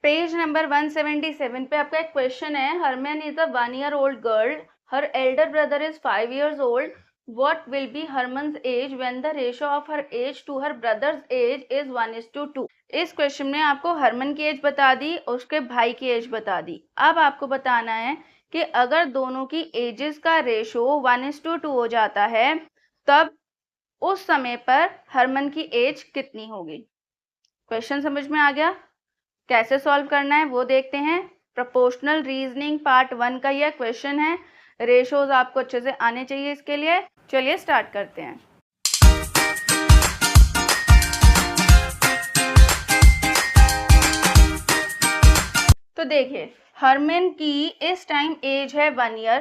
Page number 177 पे आपका एक क्वेश्चन है, Harman is a 1 year old girl, her elder brother is 5 years old, what will be Herman's age when the ratio of her age to her brother's age is 1:2। इस question में आपको हरमन की as बता दी, उसके भाई की एज बता दी। अब आपको बताना है कि अगर दोनों की एजेस का रेशो 1:2 हो जाता है तब उस समय पर हरमन की एज कितनी होगी। क्वेश्चन समझ में आ गया? कैसे सॉल्व करना है वो देखते हैं। प्रोपोर्शनल रीजनिंग पार्ट 1 का यह क्वेश्चन है। रेशोज आपको अच्छे से आने चाहिए इसके लिए। चलिए स्टार्ट करते हैं। तो देखिए, हरमन की इस टाइम एज है 1 year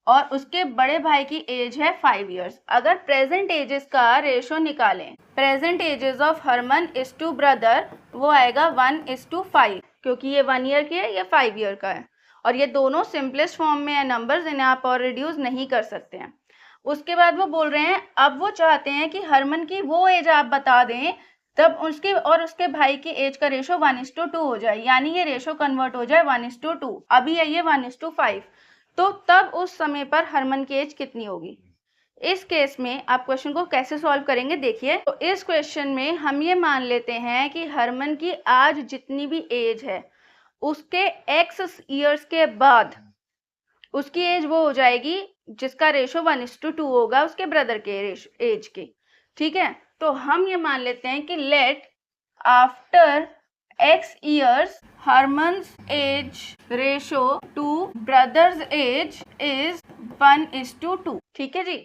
और उसके बड़े भाई की एज है 5 years। अगर प्रेजेंट एजेस का रेशो निकालें, present ages of Harman is to brother, वो आएगा 1:5, क्योंकि ये 1 year की है, ये 5 year का है और ये दोनों सिंपलेस्ट फॉर्म में है नंबर्स, इन्हें आप और रिड्यूस नहीं कर सकते हैं। उसके बाद वो बोल रहे हैं, अब वो चाहते हैं कि हरमन की वो एज आप बता दें तब उसके और उसके भाई की एज का रेशो 1:2 हो जाए, यानी ये रेशो कन्वर्ट हो जाए 1:2। अभी है ये 1:5, तो तब उस समय पर हरमन की एज कितनी होगी। इस केस में आप क्वेश्चन को कैसे सॉल्व करेंगे देखिए। तो इस क्वेश्चन में हम ये मान लेते हैं कि हरमन की आज जितनी भी एज है उसके x ईयर्स के बाद उसकी एज वो हो जाएगी जिसका रेशो 1:2 होगा उसके ब्रदर के एज के। ठीक है, तो हम ये मान लेते हैं कि let after x years Harman's age ratio to brother's age is 1:2। ठीक है जी,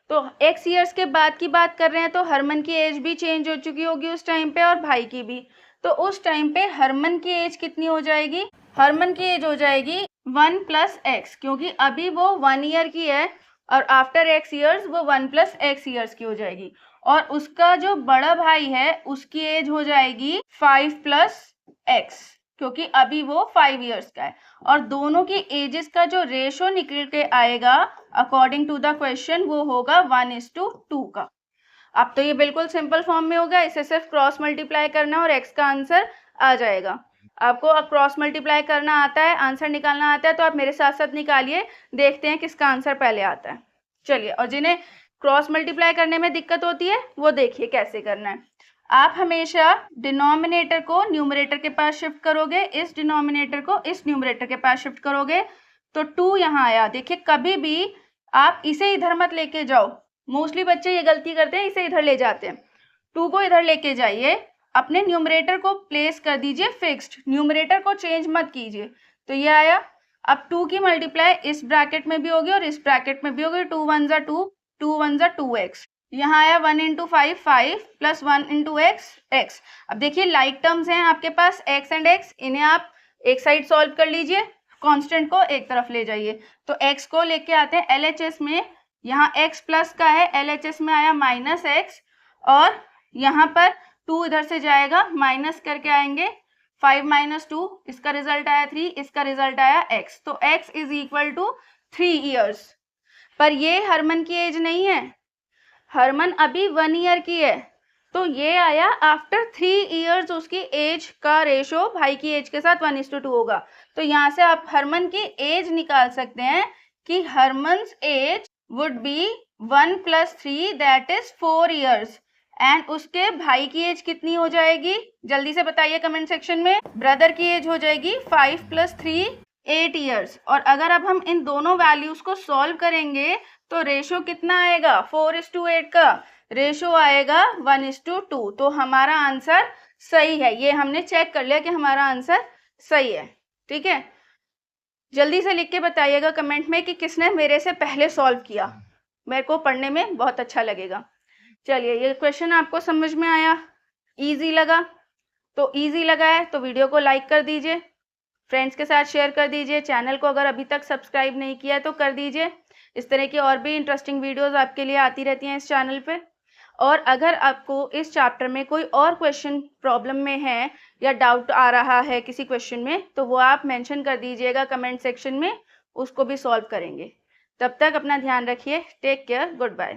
तो x years के बाद की बात कर रहे हैं तो हरमन की एज भी चेंज हो चुकी होगी उस टाइम पे और भाई की भी। तो उस टाइम पे हरमन की एज कितनी हो जाएगी? हरमन की एज हो जाएगी 1 + x, क्योंकि अभी वो 1 year की है और आफ्टर x years वो 1 + x years की हो जाएगी। और उसका जो बड़ा भाई है उसकी एज हो जाएगी 5 + x, क्योंकि अभी वो 5 years का है। और दोनों की एजेस का जो रेशो निकल के आएगा अकॉर्डिंग टू द क्वेश्चन वो होगा 1:2 का। अब तो ये बिल्कुल सिंपल फॉर्म में होगा, इसे सिर्फ क्रॉस मल्टीप्लाई करना और x का आंसर आ जाएगा। आपको क्रॉस मल्टीप्लाई करना आता है, आंसर निकालना आता है, तो आप मेरे साथ साथ निकालिए, देखते हैं किसका आंसर पहले आता है। चलिए, और जिन्हें क्रॉस मल्टीप्लाई करने में दिक्कत होती है वो देखिए कैसे करना है। आप हमेशा डिनोमिनेटर को न्यूमरेटर के पास शिफ्ट करोगे, इस डिनोमिनेटर को इस न्यूमरेटर के पास शिफ्ट करोगे तो 2 यहाँ आया। देखिए, कभी भी आप इसे इधर मत लेके जाओ, मोस्टली बच्चे ये गलती करते हैं, इसे इधर ले जाते हैं। 2 को इधर लेके जाइए, अपने न्यूमरेटर को प्लेस कर दीजिए फिक्स्ड, न्यूमरेटर को चेंज मत कीजिए। तो ये आया। अब 2 की मल्टीप्लाई इस ब्रैकेट में भी होगी और इस ब्रैकेट में भी होगी। 2 × 1 = 2, 2 × 1 = 2x। यहाँ आया 1 × 5 5 + 1 × x x। अब देखिए, लाइक टर्म्स हैं आपके पास x एंड x, इन्हें आप एक साइड सॉल्व कर लीजिए, कांस्टेंट को एक तरफ ले जाइए। तो x को लेके आते हैं LHS में, यहाँ x प्लस का है, LHS में आया -x और यहाँ पर 2 इधर से जाएगा, माइनस करके आएंगे 5 - 2, इसका रिजल्ट आया 3, इसका रिजल्ट आया x। तो x = 3 years। पर ये हरमन की एज नहीं है, हरमन अभी 1 year की है, तो ये आया आफ्टर 3 years उसकी एज का रेशो भाई की एज के साथ 1:2 होगा। तो यहाँ से आप हरमन की एज निकाल सकते हैं कि Harman's age would be 1 + 3 that is 4 years। And उसके भाई की एज कितनी हो जाएगी जल्दी से बताइए कमेंट सेक्शन में। ब्रदर की एज हो जाएगी 5 + 3 8 years। और अगर अब हम इन दोनों वैल्यूज को सॉल्व करेंगे तो रेशो कितना आएगा? 4:8 का रेशो आएगा 1:2। तो हमारा आंसर सही है, ये हमने चेक कर लिया कि हमारा आंसर सही है। ठीक है, जल्दी से लिख के बताइएगा कमेंट में कि किसने मेरे से पहले सॉल्व किया, मेरे को पढ़ने में बहुत अच्छा लगेगा। चलिए, ये क्वेश्चन आपको समझ में आया, इजी लगा? तो इजी लगा है तो वीडियो को लाइक कर दीजिए, फ्रेंड्स के साथ शेयर कर दीजिए, चैनल को अगर अभी तक सब्सक्राइब नहीं किया है तो कर दीजिए। इस तरह की और भी इंटरेस्टिंग वीडियोस आपके लिए आती रहती हैं इस चैनल पे। और अगर आपको इस चैप्टर में कोई और क्वेश्चन प्रॉब्लम में है या डाउट आ रहा है किसी क्वेश्चन में, तो वो आप मेंशन कर दीजिएगा कमेंट सेक्शन में, उसको भी सॉल्व करेंगे। तब तक अपना ध्यान रखिए, टेक केयर, गुड बाय।